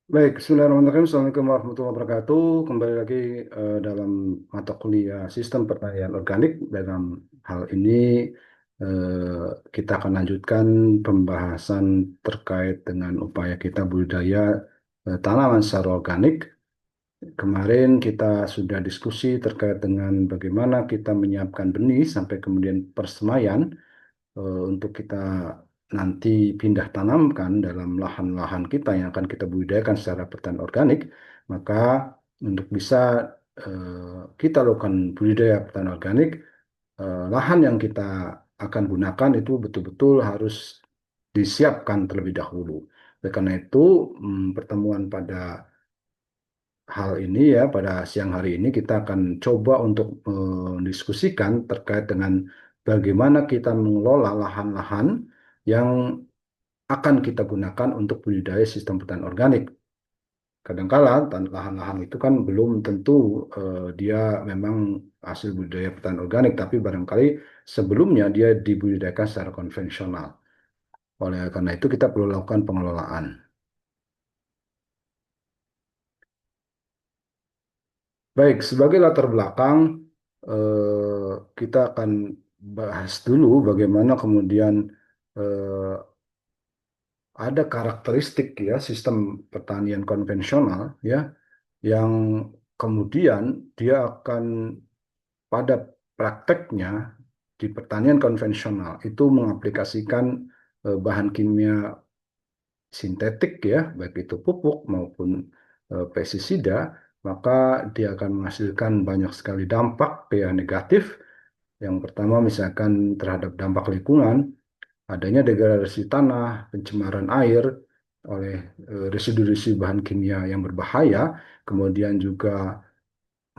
Baik, Bismillahirrahmanirrahim. Assalamualaikum warahmatullahi wabarakatuh. Kembali lagi dalam mata kuliah Sistem Pertanian Organik. Dalam hal ini kita akan lanjutkan pembahasan terkait dengan upaya kita budidaya tanaman secara organik. Kemarin kita sudah diskusi terkait dengan bagaimana kita menyiapkan benih sampai kemudian persemaian untuk kita nanti pindah tanamkan dalam lahan-lahan kita yang akan kita budidayakan secara pertanian organik, maka untuk bisa kita lakukan budidaya pertanian organik, lahan yang kita akan gunakan itu betul-betul harus disiapkan terlebih dahulu. Oleh karena itu, pertemuan pada hal ini ya, pada siang hari ini kita akan coba untuk mendiskusikan terkait dengan bagaimana kita mengelola lahan-lahan yang akan kita gunakan untuk budidaya sistem pertanian organik. Kadangkala lahan-lahan itu kan belum tentu dia memang hasil budidaya pertanian organik, tapi barangkali sebelumnya dia dibudidayakan secara konvensional. Oleh karena itu kita perlu lakukan pengelolaan. Baik, sebagai latar belakang, kita akan bahas dulu bagaimana kemudian eh, ada karakteristik ya sistem pertanian konvensional ya yang kemudian dia akan pada prakteknya di pertanian konvensional itu mengaplikasikan bahan kimia sintetik ya, baik itu pupuk maupun pestisida, maka dia akan menghasilkan banyak sekali dampak ya negatif. Yang pertama misalkan terhadap dampak lingkungan, adanya degradasi tanah, pencemaran air oleh residu-residu bahan kimia yang berbahaya, kemudian juga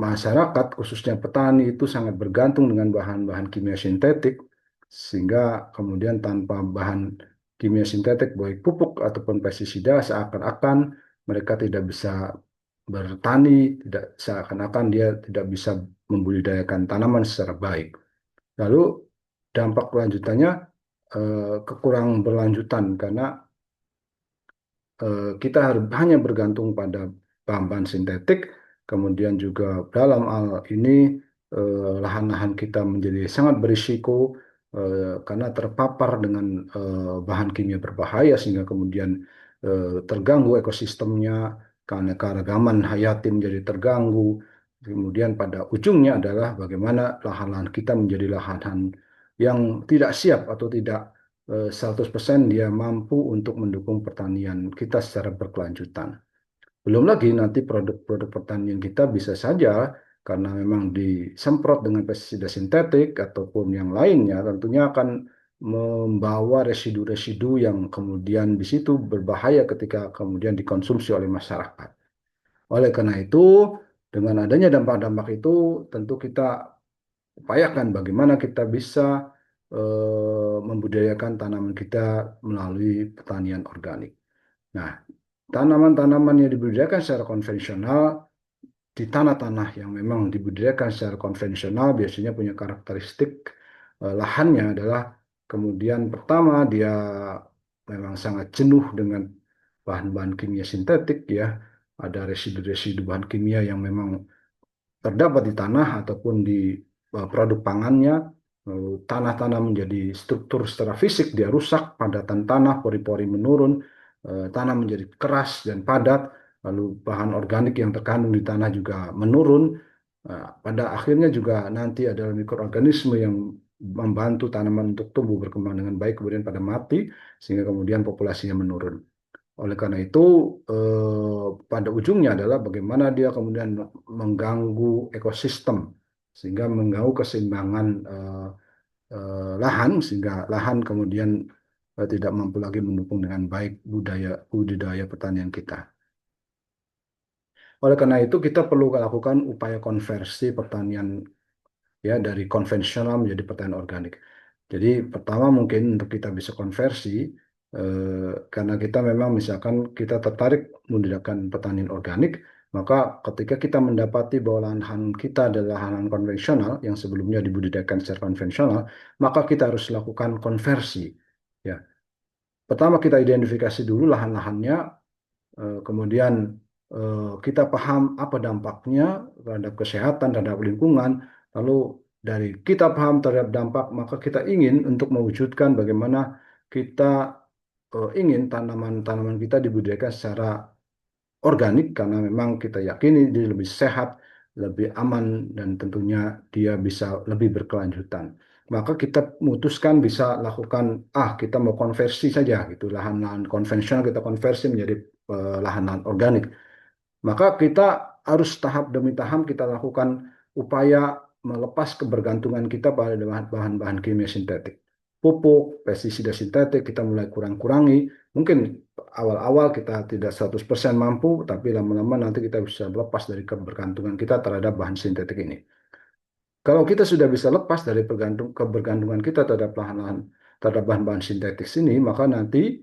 masyarakat, khususnya petani, itu sangat bergantung dengan bahan-bahan kimia sintetik, sehingga kemudian tanpa bahan kimia sintetik, baik pupuk ataupun pestisida, seakan-akan mereka tidak bisa bertani, tidak seakan-akan dia tidak bisa membudidayakan tanaman secara baik. Lalu dampak lanjutannya kekurang berlanjutan karena kita harus hanya bergantung pada bahan-bahan sintetik, kemudian juga dalam hal ini lahan-lahan kita menjadi sangat berisiko karena terpapar dengan bahan kimia berbahaya sehingga kemudian terganggu ekosistemnya, karena keanekaragaman hayati menjadi terganggu. Kemudian pada ujungnya adalah bagaimana lahan-lahan kita menjadi lahan yang tidak siap atau tidak 100% dia mampu untuk mendukung pertanian kita secara berkelanjutan. Belum lagi nanti produk-produk pertanian kita bisa saja karena memang disemprot dengan pestisida sintetik ataupun yang lainnya tentunya akan membawa residu-residu yang kemudian di situ berbahaya ketika kemudian dikonsumsi oleh masyarakat. Oleh karena itu, dengan adanya dampak-dampak itu tentu kita upayakan bagaimana kita bisa membudidayakan tanaman kita melalui pertanian organik. Nah, tanaman-tanaman yang dibudidayakan secara konvensional di tanah-tanah yang memang dibudidayakan secara konvensional biasanya punya karakteristik lahannya adalah kemudian pertama dia memang sangat jenuh dengan bahan-bahan kimia sintetik ya, ada residu-residu bahan kimia yang memang terdapat di tanah ataupun di produk pangannya. Tanah-tanah menjadi struktur secara fisik dia rusak, padatan tanah, pori-pori menurun, tanah menjadi keras dan padat, lalu bahan organik yang terkandung di tanah juga menurun. Pada akhirnya juga nanti adalah mikroorganisme yang membantu tanaman untuk tumbuh berkembang dengan baik kemudian pada mati sehingga kemudian populasinya menurun. Oleh karena itu, pada ujungnya adalah bagaimana dia kemudian mengganggu ekosistem, sehingga mengganggu keseimbangan lahan, sehingga lahan kemudian tidak mampu lagi mendukung dengan baik budidaya pertanian kita. Oleh karena itu, kita perlu lakukan upaya konversi pertanian ya dari konvensional menjadi pertanian organik. Jadi pertama mungkin untuk kita bisa konversi karena kita memang misalkan kita tertarik menggunakan pertanian organik, maka ketika kita mendapati bahwa lahan kita adalah lahan konvensional yang sebelumnya dibudidayakan secara konvensional, maka kita harus lakukan konversi. Ya, pertama kita identifikasi dulu lahan-lahannya kemudian kita paham apa dampaknya terhadap kesehatan, terhadap lingkungan, lalu dari kita paham terhadap dampak, maka kita ingin untuk mewujudkan bagaimana kita ingin tanaman-tanaman kita dibudidayakan secara organik karena memang kita yakini dia lebih sehat, lebih aman, dan tentunya dia bisa lebih berkelanjutan. Maka kita memutuskan bisa lakukan, kita mau konversi saja gitu, lahan-lahan konvensional kita konversi menjadi lahan-lahan organik. Maka kita harus tahap demi tahap kita lakukan upaya melepas kebergantungan kita pada bahan-bahan kimia sintetik. Pupuk, pestisida sintetik kita mulai kurang-kurangi. Mungkin awal-awal kita tidak 100% mampu, tapi lama-lama nanti kita bisa lepas dari kebergantungan kita terhadap bahan sintetik ini. Kalau kita sudah bisa lepas dari kebergantungan kita terhadap lahan-lahan, terhadap bahan-bahan sintetis ini, maka nanti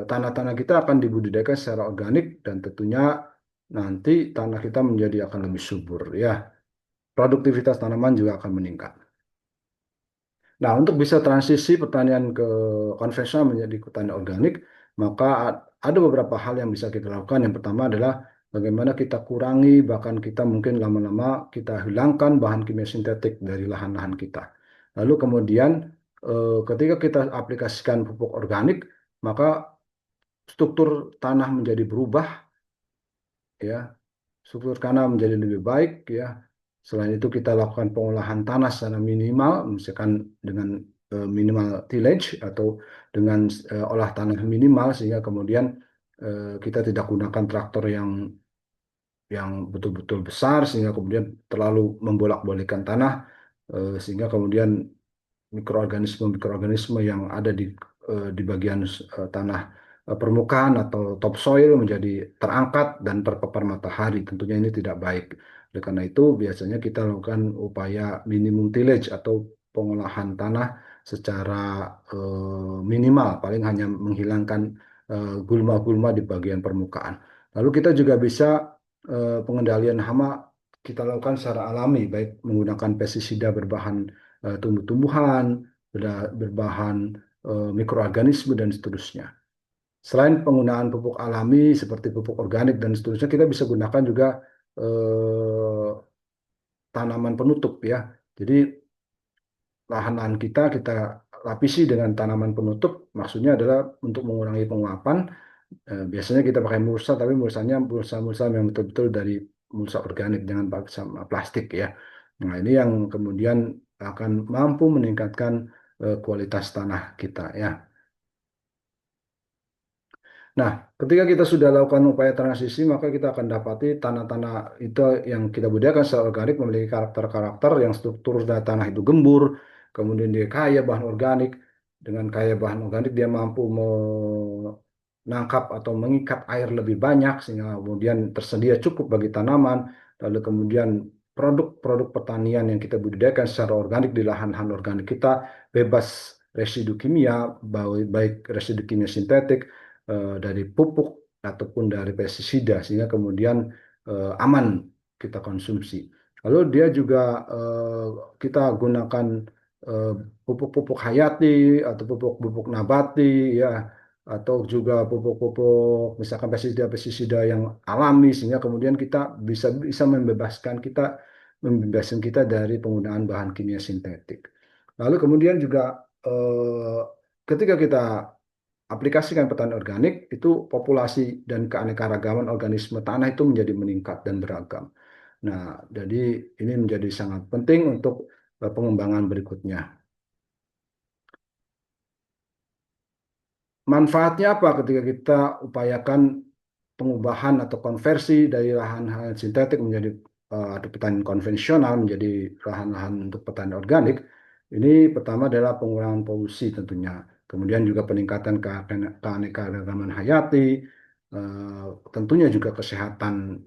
tanah-tanah kita akan dibudidayakan secara organik dan tentunya nanti tanah kita menjadi akan lebih subur ya. Produktivitas tanaman juga akan meningkat. Nah, untuk bisa transisi pertanian ke konvensional menjadi pertanian organik, maka ada beberapa hal yang bisa kita lakukan. Yang pertama adalah bagaimana kita kurangi, bahkan kita mungkin lama-lama kita hilangkan bahan kimia sintetik dari lahan-lahan kita. Lalu kemudian ketika kita aplikasikan pupuk organik, maka struktur tanah menjadi berubah, ya, struktur tanah menjadi lebih baik, ya. Selain itu kita lakukan pengolahan tanah secara minimal, misalkan dengan minimal tillage atau dengan olah tanah minimal sehingga kemudian kita tidak gunakan traktor yang betul-betul besar sehingga kemudian terlalu membolak-balikkan tanah sehingga kemudian mikroorganisme-mikroorganisme yang ada di bagian tanah permukaan atau topsoil menjadi terangkat dan terpapar matahari. Tentunya ini tidak baik. Oleh karena itu, biasanya kita lakukan upaya minimum tillage atau pengolahan tanah secara minimal, paling hanya menghilangkan gulma-gulma di bagian permukaan. Lalu kita juga bisa pengendalian hama kita lakukan secara alami, baik menggunakan pestisida berbahan tumbuh-tumbuhan, berbahan mikroorganisme, dan seterusnya. Selain penggunaan pupuk alami seperti pupuk organik dan seterusnya, kita bisa gunakan juga eh, tanaman penutup ya. Jadi lahan-lahan kita lapisi dengan tanaman penutup, maksudnya adalah untuk mengurangi penguapan. Biasanya kita pakai mulsa, tapi mulsanya mulsa-mulsa yang betul-betul dari mulsa organik, jangan pakai sama plastik ya. Nah, ini yang kemudian akan mampu meningkatkan kualitas tanah kita ya. Nah, ketika kita sudah lakukan upaya transisi, maka kita akan dapati tanah-tanah itu yang kita budidayakan secara organik memiliki karakter-karakter yang struktur tanah itu gembur, kemudian dia kaya bahan organik. Dengan kaya bahan organik, dia mampu menangkap atau mengikat air lebih banyak, sehingga kemudian tersedia cukup bagi tanaman. Lalu kemudian produk-produk pertanian yang kita budidayakan secara organik di lahan-lahan organik kita bebas residu kimia, baik residu kimia sintetik, dari pupuk ataupun dari pestisida sehingga kemudian aman kita konsumsi. Lalu dia juga kita gunakan eh, pupuk-pupuk hayati atau pupuk-pupuk nabati ya atau juga pupuk-pupuk misalkan pestisida-pestisida yang alami sehingga kemudian kita bisa bisa membebaskan kita dari penggunaan bahan kimia sintetik. Lalu kemudian juga ketika kita aplikasikan petani organik, itu populasi dan keanekaragaman organisme tanah itu menjadi meningkat dan beragam. Nah, jadi ini menjadi sangat penting untuk pengembangan berikutnya. Manfaatnya apa ketika kita upayakan pengubahan atau konversi dari lahan-lahan sintetik menjadi atau pertanian konvensional menjadi lahan-lahan untuk pertanian organik? Ini pertama adalah pengurangan polusi tentunya. Kemudian juga peningkatan keanekaragaman hayati, tentunya juga kesehatan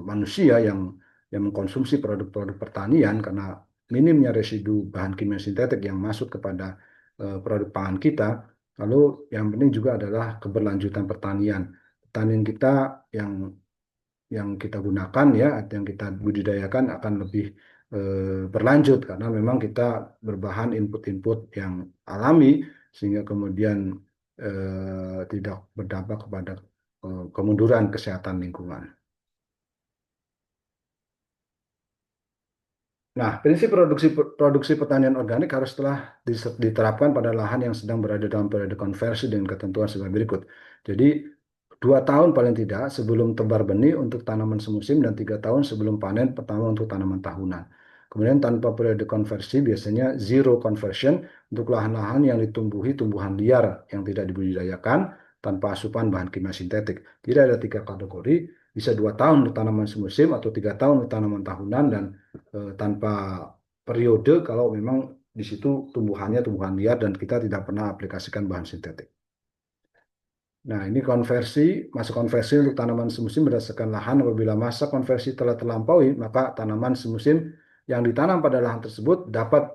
manusia yang mengkonsumsi produk-produk pertanian karena minimnya residu bahan kimia sintetik yang masuk kepada produk pangan kita. Lalu yang penting juga adalah keberlanjutan pertanian. Pertanian kita yang kita gunakan ya, atau yang kita budidayakan akan lebih berlanjut karena memang kita berbahan input-input yang alami sehingga kemudian tidak berdampak kepada kemunduran kesehatan lingkungan. Nah, prinsip produksi produksi pertanian organik harus telah diterapkan pada lahan yang sedang berada dalam periode konversi dengan ketentuan sebagai berikut. Jadi, 2 tahun paling tidak sebelum tebar benih untuk tanaman semusim dan 3 tahun sebelum panen pertama untuk tanaman tahunan. Kemudian tanpa periode konversi biasanya zero conversion untuk lahan-lahan yang ditumbuhi tumbuhan liar yang tidak dibudidayakan tanpa asupan bahan kimia sintetik. Jadi ada 3 kategori, bisa 2 tahun untuk tanaman semusim atau 3 tahun untuk tanaman tahunan dan tanpa periode kalau memang di situ tumbuhannya tumbuhan liar dan kita tidak pernah aplikasikan bahan sintetik. Nah, ini masa konversi untuk tanaman semusim berdasarkan lahan. Apabila masa konversi telah terlampaui, maka tanaman semusim yang ditanam pada lahan tersebut dapat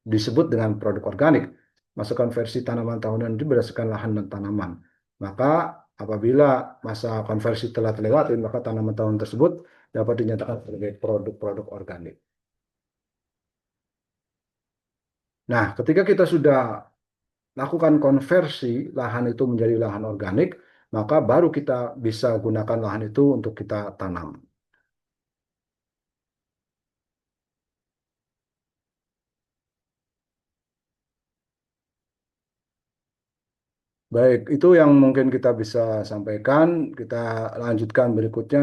disebut dengan produk organik. Masa konversi tanaman tahunan itu berdasarkan lahan dan tanaman. Maka apabila masa konversi telah terlewati, maka tanaman tahunan tersebut dapat dinyatakan sebagai produk-produk organik. Nah, ketika kita sudah lakukan konversi lahan itu menjadi lahan organik, maka baru kita bisa gunakan lahan itu untuk kita tanam. Baik, itu yang mungkin kita bisa sampaikan. Kita lanjutkan berikutnya.